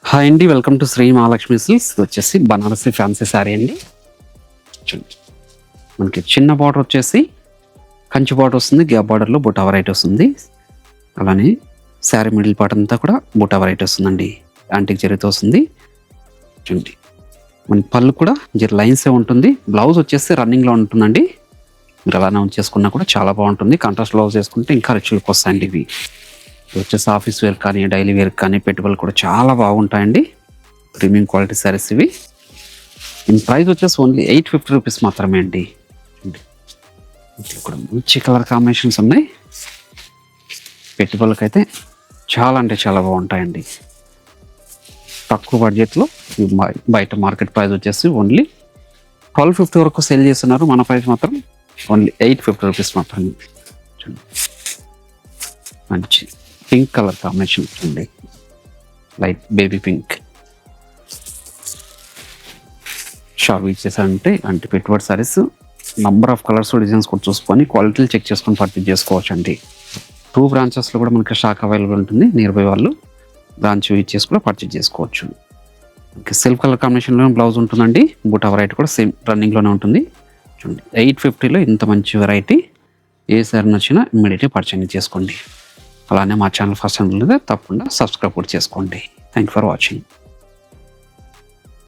Hi అండి, welcome to Shri Mahalakshmi silks. ఇది వచ్చేసి బనారసి ఫ్యాన్సీ శారీ అండి. చూడండి, మనకి చిన్న బార్డర్ వచ్చేసి కంచి బార్డర్ వస్తుంది, గ్యాప్ బార్డర్లో బుటా వెరైటీ వస్తుంది. అలానే శారీ మిడిల్ పార్ట్ అంతా కూడా బుటా వెరైటీ వస్తుందండి, యాంటిక్ జరీతో వస్తుంది. చూడండి, మన పళ్ళు కూడా జర లైన్సే ఉంటుంది. బ్లౌజ్ వచ్చేసి రన్నింగ్లో ఉంటుందండి. మీరు అలానే ఉంచేసుకున్నా కూడా చాలా బాగుంటుంది. కాంట్రాస్ట్ బ్లౌజ్ వేసుకుంటే ఇంకా రిచ్ లుక్ వస్తాయండి. ఇవి వచ్చేసి ఆఫీస్ వేర్ కానీ డైలీ వేర్ కానీ పెట్టుబడులు కూడా చాలా బాగుంటాయండి. ప్రీమియం క్వాలిటీ శారీస్ ఇవి. దీని ప్రైస్ వచ్చేసి ఓన్లీ 850 రూపీస్ మాత్రమే అండి. ఇంట్లో కూడా మంచి కలర్ కాంబినేషన్స్ ఉన్నాయి. పెట్టుబడులకు అయితే చాలా అంటే చాలా బాగుంటాయండి. తక్కువ బడ్జెట్లో బయట మార్కెట్ ప్రైస్ వచ్చేసి ఓన్లీ 1250 వరకు సేల్ చేస్తున్నారు. మన ప్రైస్ మాత్రం ఓన్లీ 850 రూపీస్ మాత్రమే. చూడండి, మంచి పింక్ కలర్ కాంబినేషన్ ఉంటుంది, లైట్ బేబీ పింక్. షాప్ ఇచ్చేసారంటే అంటే పెట్టుబడి saris number of colours designs కూడా చూసుకొని క్వాలిటీలు చెక్ చేసుకొని పర్చేజ్ చేసుకోవచ్చు అండి. 2 బ్రాంచెస్లో కూడా మనకి స్టాక్ అవైలబుల్ ఉంటుంది. నియర్ బై వాళ్ళు బ్రాంచ్ యూజ్ చేసి కూడా పర్చేజ్ చేసుకోవచ్చు. సెల్ఫ్ కలర్ కాంబినేషన్లో బ్లౌజ్ ఉంటుందండి. బూటా వెరైటీ కూడా సేమ్ రన్నింగ్లోనే ఉంటుంది. చూడండి, 850లో ఇంత మంచి వెరైటీ. ఏ సారీ నచ్చినా ఇమ్మీడియట్గా పర్చేజ్ చేసుకోండి. అలానే మా ఛానల్ ఫస్ట్ టైం తప్పకుండా సబ్స్క్రైబ్ కూడా చేసుకోండి. Thank you for watching.